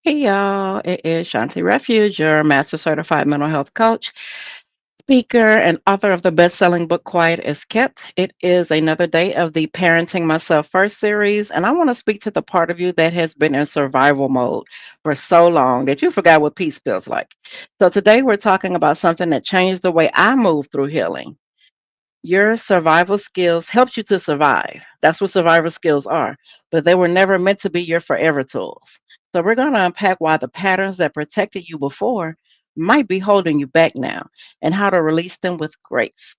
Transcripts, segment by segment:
Hey y'all, it is Shawnti Refuge, your master certified mental health coach, speaker, and author of the best selling book Quiet is Kept. It is another day of the Parenting Myself First series, and I want to speak to the part of you that has been in survival mode for so long that you forgot what peace feels like. So today we're talking about something that changed the way I move through healing. Your survival skills helps you to survive. That's what survival skills are, but they were never meant to be your forever tools. So we're going to unpack why the patterns that protected you before might be holding you back now and how to release them with grace.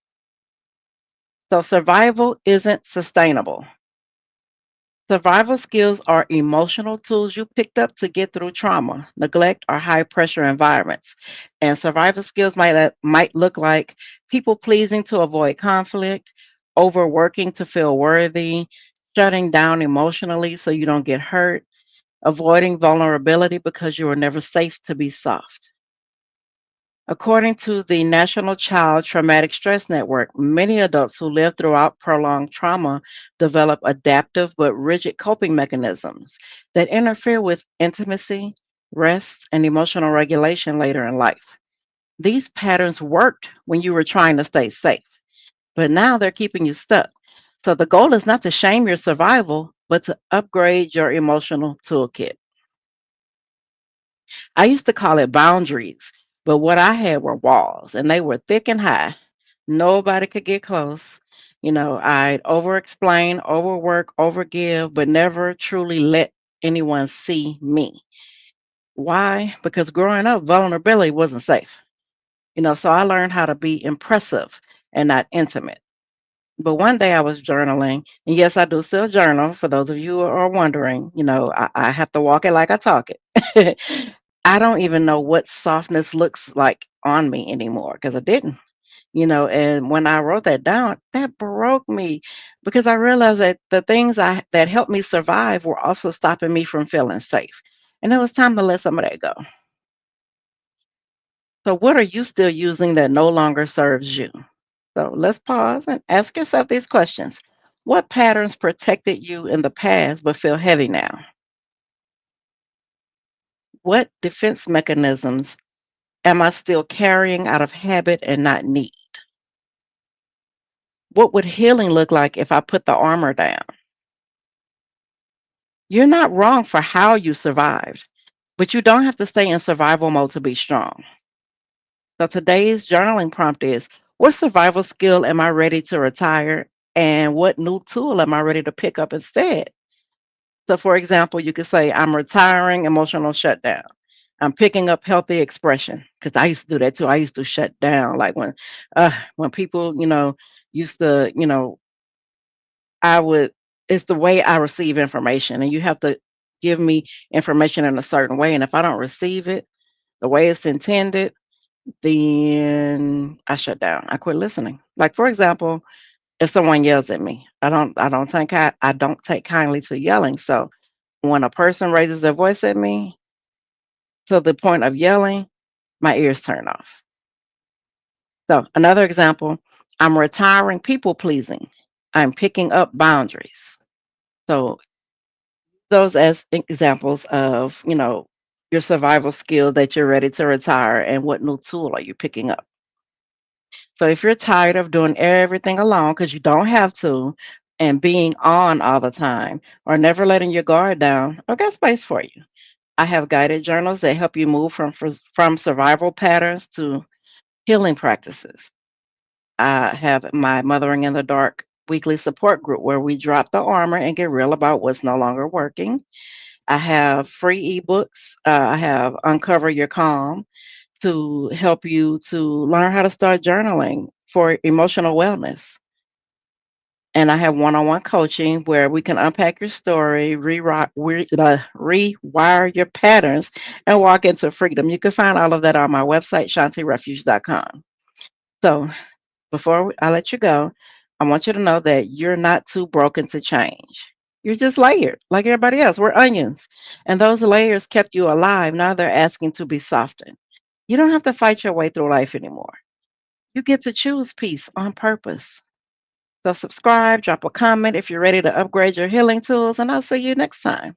So survival isn't sustainable. Survival skills are emotional tools you picked up to get through trauma, neglect, or high pressure environments. And survival skills might look like people pleasing to avoid conflict, overworking to feel worthy, shutting down emotionally so you don't get hurt, avoiding vulnerability because you were never safe to be soft. According to the National Child Traumatic Stress Network, many adults who live throughout prolonged trauma develop adaptive but rigid coping mechanisms that interfere with intimacy, rest, and emotional regulation later in life. These patterns worked when you were trying to stay safe, but now they're keeping you stuck. So the goal is not to shame your survival, but to upgrade your emotional toolkit. I used to call it boundaries, but what I had were walls, and they were thick and high. Nobody could get close. I'd over explain, overwork, overgive, but never truly let anyone see me. Why? Because growing up, vulnerability wasn't safe. So I learned how to be impressive and not intimate. But one day I was journaling, and yes, I do still journal. For those of you who are wondering, I have to walk it like I talk it. I don't even know what softness looks like on me anymore because I didn't. And when I wrote that down, that broke me because I realized that the things that helped me survive were also stopping me from feeling safe. And it was time to let some of that go. So, what are you still using that no longer serves you? So, let's pause and ask yourself these questions. What patterns protected you in the past but feel heavy now? What defense mechanisms am I still carrying out of habit and not need? What would healing look like if I put the armor down? You're not wrong for how you survived, but you don't have to stay in survival mode to be strong. So today's journaling prompt is, what survival skill am I ready to retire? And what new tool am I ready to pick up instead? So, for example, you could say, I'm retiring emotional shutdown. I'm picking up healthy expression because I used to do that too. I used to shut down, like when people, used to, I would. It's the way I receive information, and you have to give me information in a certain way. And if I don't receive it the way it's intended, then I shut down. I quit listening. Like for example, if someone yells at me, I don't take kindly to yelling. So when a person raises their voice at me to the point of yelling, my ears turn off. So another example, I'm retiring people pleasing. I'm picking up boundaries. So those as examples of, your survival skill that you're ready to retire and what new tool are you picking up. So if you're tired of doing everything alone because you don't have to and being on all the time or never letting your guard down, I got space for you. I have guided journals that help you move from survival patterns to healing practices. I have my Mothering in the Dark weekly support group where we drop the armor and get real about what's no longer working. I have free ebooks. I have Uncover Your Calm to help you to learn how to start journaling for emotional wellness. And I have one-on-one coaching where we can unpack your story, rewire your patterns, and walk into freedom. You can find all of that on my website, shantirefuge.com. So before I let you go, I want you to know that you're not too broken to change. You're just layered like everybody else. We're onions. And those layers kept you alive. Now they're asking to be softened. You don't have to fight your way through life anymore. You get to choose peace on purpose. So subscribe, drop a comment if you're ready to upgrade your healing tools, and I'll see you next time.